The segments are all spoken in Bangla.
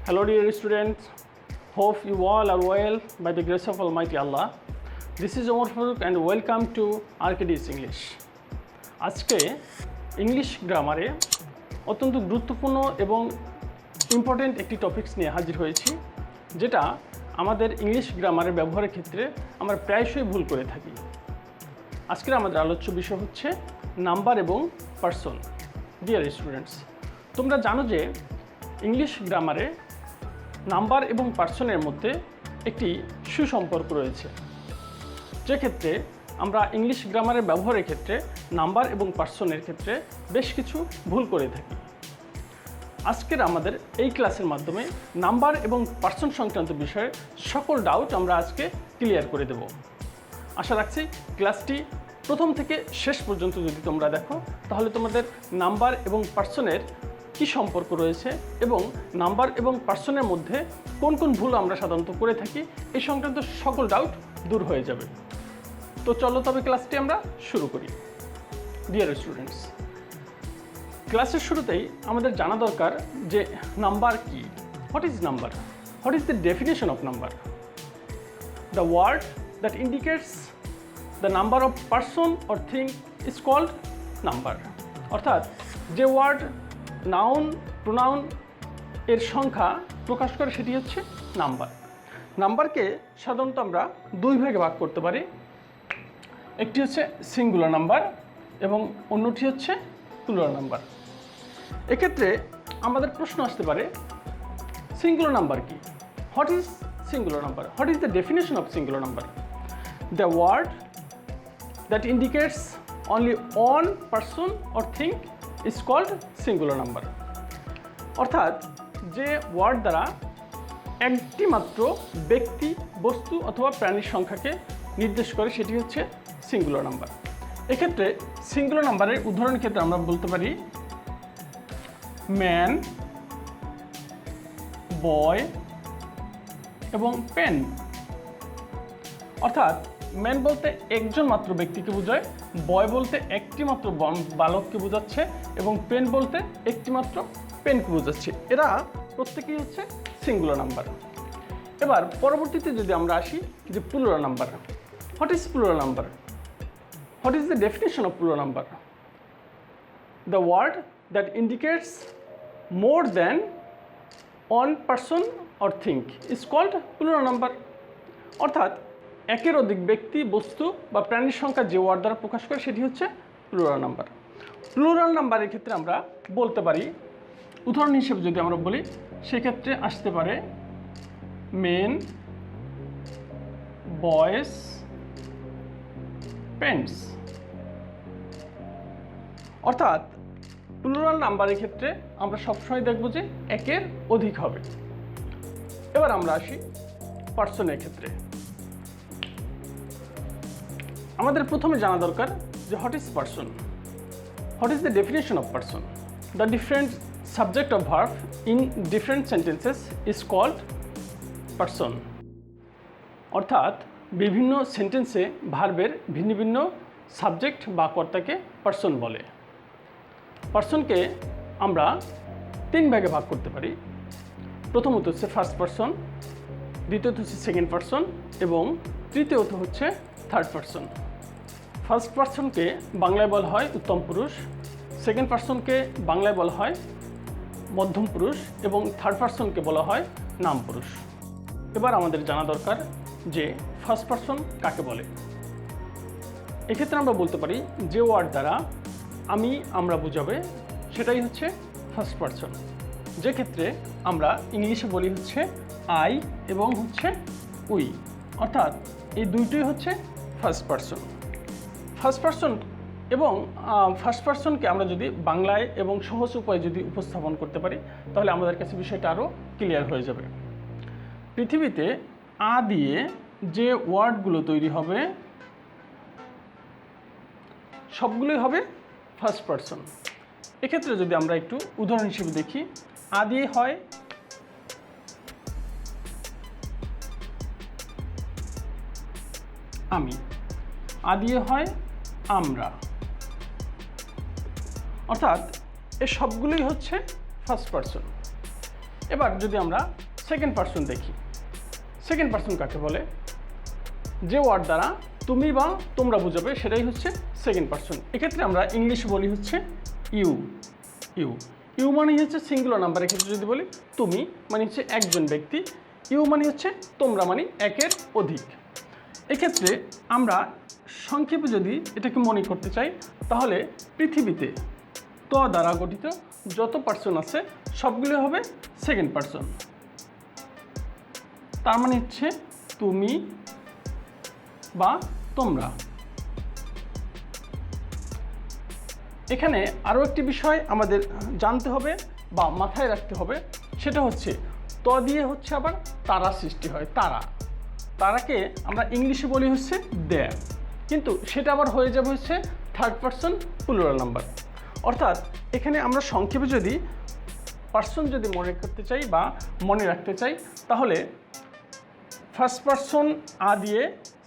Hello dear students, hope you all are well by the grace of Almighty Allah. This is Omar Farooq and welcome to RKDS English. আজকে ইংলিশ গ্রামারে অত্যন্ত গুরুত্বপূর্ণ এবং ইম্পর্টেন্ট একটি টপিকস নিয়ে হাজির হয়েছি, যেটা আমাদের ইংলিশ গ্রামারের ব্যবহারের ক্ষেত্রে আমরা প্রায়শই ভুল করে থাকি। আজকের আমাদের আলোচ্য বিষয় হচ্ছে নাম্বার এবং পারসন। ডিয়ার স্টুডেন্টস, তোমরা জানো যে ইংলিশ গ্রামারে নাম্বার এবং পারসনের মধ্যে একটি সুসম্পর্ক রয়েছে, যে ক্ষেত্রে আমরা ইংলিশ গ্রামারের ব্যবহারের ক্ষেত্রে নাম্বার এবং পারসনের ক্ষেত্রে বেশ কিছু ভুল করে থাকি। আজকের আমাদের এই ক্লাসের মাধ্যমে নাম্বার এবং পারসন সংক্রান্ত বিষয়ে সকল ডাউট আমরা আজকে ক্লিয়ার করে দেব। আশা রাখছি ক্লাসটি প্রথম থেকে শেষ পর্যন্ত যদি তোমরা দেখো, তাহলে তোমাদের নাম্বার এবং পারসনের কী সম্পর্ক রয়েছে এবং নাম্বার এবং পারসনের মধ্যে কোন কোন ভুল আমরা সাধারণত করে থাকি এই সংক্রান্ত সকল ডাউট দূর হয়ে যাবে। তো চলো তবে ক্লাসটি আমরা শুরু করি। ডিয়ার স্টুডেন্টস, ক্লাসের শুরুতেই আমাদের জানা দরকার যে নাম্বার কি। What is number? What is the definition of number? The word that indicates the number of person or thing is called number. অর্থাৎ যে ওয়ার্ড নাউন প্রোনাউন এর সংখ্যা প্রকাশ করে সেটি হচ্ছে নাম্বার। নাম্বারকে সাধারণত আমরা দুই ভাগে ভাগ করতে পারি, একটি হচ্ছে সিঙ্গুলার নাম্বার এবং অন্যটি হচ্ছে প্লুরাল নাম্বার। এক্ষেত্রে আমাদের প্রশ্ন আসতে পারে, সিঙ্গুলার নাম্বার কি? What is singular number? What is the definition of singular number? The word that indicates only one person or thing is called singular number. অর্থাৎ যে ওয়ার্ড দ্বারা একটি মাত্র ব্যক্তি, বস্তু অথবা প্রাণীর সংখ্যাকে নির্দেশ করে সেটি হচ্ছে সিঙ্গুলার নাম্বার। এক্ষেত্রে সিঙ্গুলার নাম্বারের উদাহরণের ক্ষেত্রে আমরা বলতে পারি ম্যান, বয় এবং পেন। অর্থাৎ ম্যান বলতে একজন মাত্র ব্যক্তিকে বোঝায়, বয় বলতে একটি মাত্র বালককে বোঝাচ্ছে এবং পেন বলতে একটি মাত্র পেনকে বোঝাচ্ছে। এরা প্রত্যেকেই হচ্ছে সিঙ্গুলার নাম্বার। এবার পরবর্তীতে যদি আমরা আসি যে plural number. What is plural number? What is the definition of plural number? The word that indicates more than one person or thing is called plural number. অর্থাৎ একের অধিক ব্যক্তি, বস্তু বা প্রাণীর সংখ্যা যে ওয়ার্ড দ্বারা প্রকাশ করে সেটি হচ্ছে প্লুরাল নাম্বার। প্লুরাল নাম্বারের ক্ষেত্রে আমরা বলতে পারি, উদাহরণ হিসেবে যদি আমরা বলি, সেক্ষেত্রে আসতে পারে মেন, বয়েজ, পেন্টস। অর্থাৎ প্লুরাল নাম্বারের ক্ষেত্রে আমরা সবসময় দেখব যে একের অধিক হবে। এবার আমরা আসি পারসনের ক্ষেত্রে। আমাদের প্রথমে জানা দরকার যে what is person? What is the definition of person? The different subject of verb in different sentences is called person. অর্থাৎ বিভিন্ন সেন্টেন্সে ভার্বের ভিন্ন ভিন্ন সাবজেক্ট বা কর্তাকে পারসন বলে। পারসনকে আমরা তিন ভাগে ভাগ করতে পারি। প্রথমত হচ্ছে ফার্স্ট পারসন, দ্বিতীয়ত হচ্ছে সেকেন্ড পারসন এবং তৃতীয়ত হচ্ছে থার্ড পারসন। ফার্স্ট পারসনকে বাংলায় বলা হয় উত্তম পুরুষ, সেকেন্ড পারসনকে বাংলায় বলা হয় মধ্যম পুরুষ এবং থার্ড পারসনকে বলা হয় নাম পুরুষ। এবার আমাদের জানা দরকার যে ফার্স্ট পারসন কাকে বলে। এক্ষেত্রে আমরা বলতে পারি যে ওয়ার্ড দ্বারা আমি, আমরা বোঝাবে সেটাই হচ্ছে ফার্স্ট পারসন। যে ক্ষেত্রে আমরা ইংলিশে বলি হচ্ছে আই এবং হচ্ছে উই। অর্থাৎ এই দুইটোই হচ্ছে ফার্স্ট পারসন। ফার্স্ট পারসন এবং ফার্স্ট পারসনকে আমরা যদি বাংলায় এবং সহজ উপায়ে যদি উপস্থাপন করতে পারি, তাহলে আমাদের কাছে বিষয়টা আরও ক্লিয়ার হয়ে যাবে। পৃথিবীতে আ দিয়ে যে ওয়ার্ডগুলো তৈরি হবে সবগুলোই হবে ফার্স্ট পারসন। এক্ষেত্রে যদি আমরা একটু উদাহরণ হিসেবে দেখি, আ দিয়ে হয় আমি, আ দিয়ে হয় আমরা। অর্থাৎ এ সবগুলোই হচ্ছে ফার্স্ট পারসন। এবার যদি আমরা সেকেন্ড পারসন দেখি, সেকেন্ড পারসন কাকে বলে? যে ওয়ার্ড দ্বারা তুমি বা তোমরা বুঝাবে সেটাই হচ্ছে সেকেন্ড পারসন। এক্ষেত্রে আমরা ইংলিশে বলি হচ্ছে ইউ। ইউ ইউ মানে হচ্ছে সিঙ্গুলার নাম্বারের ক্ষেত্রে যদি বলি তুমি মানে হচ্ছে একজন ব্যক্তি, ইউ মানে হচ্ছে তোমরা মানে একের অধিক। এক্ষেত্রে আমরা সংক্ষেপে যদি এটাকে মনে করতে চাই তাহলে পৃথিবীতে ত দ্বারা গঠিত যত পার্সন আছে সবগুলো হবে সেকেন্ড পারসন। তার মানে হচ্ছে তুমি বা তোমরা। এখানে আরও একটি বিষয় আমাদের জানতে হবে বা মাথায় রাখতে হবে, সেটা হচ্ছে ত দিয়ে হচ্ছে আবার তারা সৃষ্টি হয়। তারাকে আমরা ইংলিশে বলি হচ্ছে দে, কিন্তু সেটা আবার হয়ে যাবে হচ্ছে থার্ড পারসন প্লুরাল নাম্বার। অর্থাৎ এখানে আমরা সংক্ষেপে যদি পারসন যদি মনে করতে চাই বা মনে রাখতে চাই তাহলে ফার্স্ট পারসন আ দিয়ে,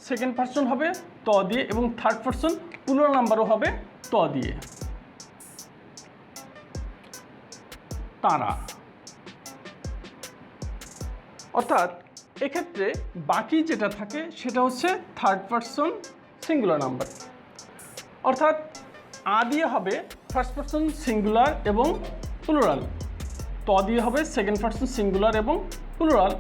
সেকেন্ড পারসন হবে ত দিয়ে এবং থার্ড পারসন প্লুরাল নাম্বারও হবে ত দিয়ে। তারা। অর্থাৎ এক্ষেত্রে বাকি যেটা থাকে সেটা হচ্ছে থার্ড পারসন সিঙ্গুলার নাম্বার। অর্থাৎ আ দিয়ে হবে ফার্স্ট পারসন সিঙ্গুলার এবং প্লুরাল, ত দিয়ে হবে সেকেন্ড পারসন সিঙ্গুলার এবং প্লুরাল,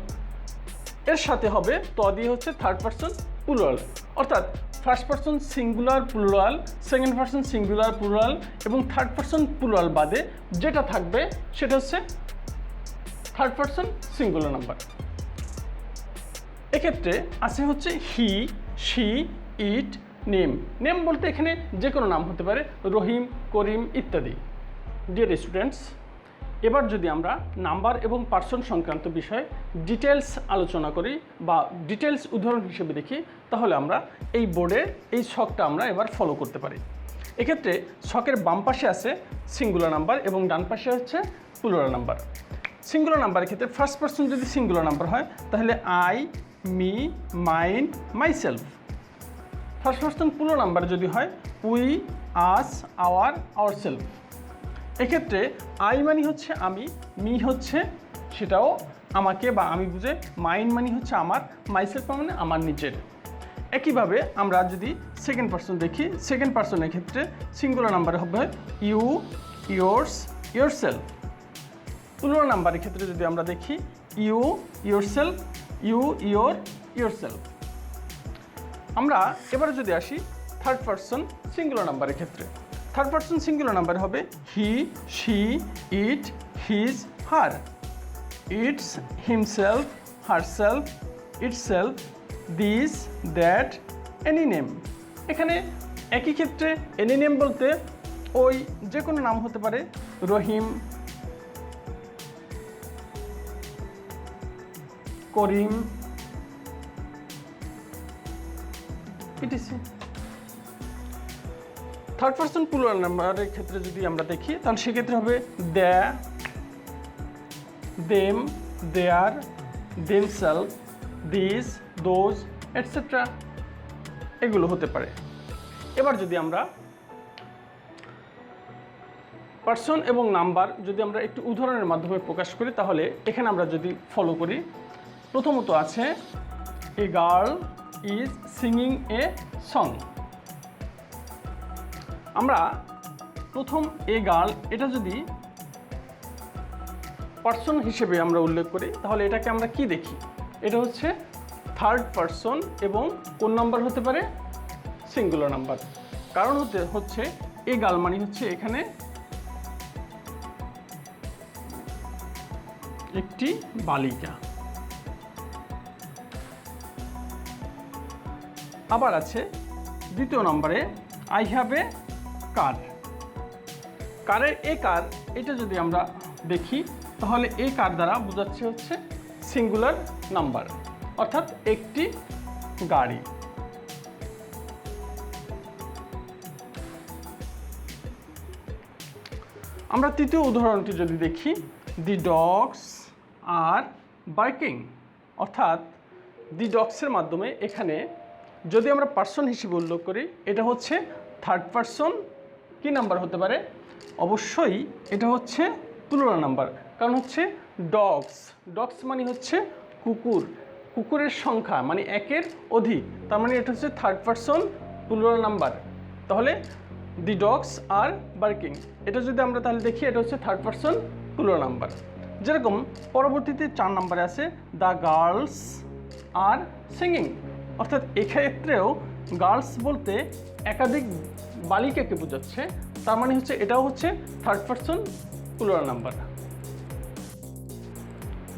এর সাথে হবে ত দিয়ে হচ্ছে থার্ড পারসন প্লুরাল। অর্থাৎ first person singular plural, second person singular plural এবং থার্ড পারসন প্লুরাল বাদে যেটা থাকবে সেটা হচ্ছে থার্ড পারসন সিঙ্গুলার নাম্বার। এক্ষেত্রে আছে হচ্ছে হি, শি, ইট, নেম। নেম বলতে এখানে যে কোনো নাম হতে পারে, রহিম, করিম ইত্যাদি। ডিয়ার স্টুডেন্টস, এবার যদি আমরা নাম্বার এবং পার্সন সংক্রান্ত বিষয়ে ডিটেলস আলোচনা করি বা ডিটেলস উদাহরণ হিসেবে দেখি, তাহলে আমরা এই বোর্ডে এই ছকটা আমরা এবার ফলো করতে পারি। এক্ষেত্রে ছকের বাম পাশে আছে সিঙ্গুলার নাম্বার এবং ডান পাশে হচ্ছে প্লুরাল নাম্বার। সিঙ্গুলার নাম্বারের ক্ষেত্রে ফার্স্ট পারসন যদি সিঙ্গুলার নাম্বার হয় তাহলে I, me, mine, myself. First person plural number যদি হয় উই, আস, আওয়ার, আওয়ারসেলফ। এক্ষেত্রে আই মানি হচ্ছে আমি, মি হচ্ছে সেটাও আমাকে বা আমি বুঝে, মাইন মানি হচ্ছে আমার, মাইসেলফ মানে আমার নিজের। একইভাবে আমরা যদি সেকেন্ড পারসন দেখি, সেকেন্ড পারসনের ক্ষেত্রে সিঙ্গুলার নাম্বারে হবে ইউ, ইয়োর্স, ইয়োরসেলফ। প্লুরাল নাম্বারের ক্ষেত্রে যদি আমরা দেখি you, yourself, you, your, yourself. আমরা এবারে যদি আসি থার্ড পারসন সিঙ্গুলার নাম্বারের ক্ষেত্রে, থার্ড পারসন সিঙ্গুলার নাম্বার হবে he, she, it, his, her. Its, himself, herself, itself, this, that, any name. এখানে একই ক্ষেত্রে এনি নেম বলতে ওই যে কোনো নাম হতে পারে, Rahim, Karim etc. Third person plural নাম্বারের ক্ষেত্রে যদি আমরা দেখি তাহলে সেক্ষেত্রে হবে the, them, their, themselves, this, those, etcetera এগুলো হতে পারে। এবার যদি আমরা পারসন এবং নাম্বার যদি আমরা একটু উদাহরণের মাধ্যমে প্রকাশ করি তাহলে এখানে আমরা যদি ফলো করি, প্রথমত আছে a girl is singing a song. আমরা প্রথম এ গার্ল এটা যদি পারসন হিসেবে আমরা উল্লেখ করি তাহলে এটাকে আমরা কি দেখি? এটা হচ্ছে থার্ড পারসন এবং কোন নাম্বার হতে পারে? Singular number. কারণ হচ্ছে এ গার্ল মানে হচ্ছে এখানে একটি বালিকা। আবার আছে দ্বিতীয় নম্বরে আই হ্যাভ এ কার। কারের এ কার এটা যদি আমরা দেখি তাহলে এ কার দ্বারা বোঝাচ্ছে হচ্ছে সিঙ্গুলার নাম্বার, অর্থাৎ একটি গাড়ি। আমরা তৃতীয় উদাহরণটি যদি দেখি, দি ডগস আর বার্কিং, অর্থাৎ দি ডগসের মাধ্যমে এখানে যদি আমরা পার্সন হিসেবে উল্লেখ করি এটা হচ্ছে থার্ড পারসন। কি নাম্বার হতে পারে? অবশ্যই এটা হচ্ছে প্লুরাল নাম্বার, কারণ হচ্ছে ডগস, ডগস মানে হচ্ছে কুকুর, কুকুরের সংখ্যা মানে একের অধিক, তার মানে এটা হচ্ছে থার্ড পারসন প্লুরাল নাম্বার। তাহলে দি ডগস আর বার্কিং, এটা যদি আমরা তাহলে দেখি এটা হচ্ছে থার্ড পারসন প্লুরাল নাম্বার। যেরকম পরবর্তীতে 4 নম্বরে আছে দ্য গার্লস আর সিঙ্গিং, অর্থাৎ এক্ষেত্রেও গার্লস বলতে একাধিক বালিকাকে বোঝাচ্ছে, তার মানে হচ্ছে এটাও হচ্ছে third person plural number.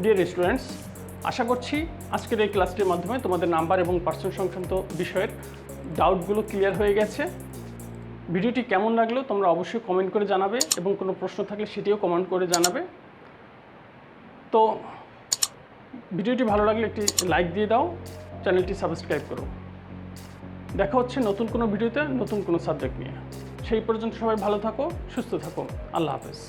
Dear students, আশা করছি আজকের এই ক্লাসটির মাধ্যমে তোমাদের নাম্বার এবং পার্সন সংক্রান্ত বিষয়ের ডাউটগুলো ক্লিয়ার হয়ে গেছে। ভিডিওটি কেমন লাগলো তোমরা অবশ্যই কমেন্ট করে জানাবে, এবং কোনো প্রশ্ন থাকলে সেটিও কমেন্ট করে জানাবে। তো ভিডিওটি ভালো লাগলে একটি লাইক দিয়ে দাও, চ্যানেলটি সাবস্ক্রাইব করো। দেখা হচ্ছে নতুন কোনো ভিডিওতে নতুন কোনো সাবজেক্ট নিয়ে। সেই পর্যন্ত সবাই ভালো থাকো, সুস্থ থাকো। আল্লাহ হাফেজ।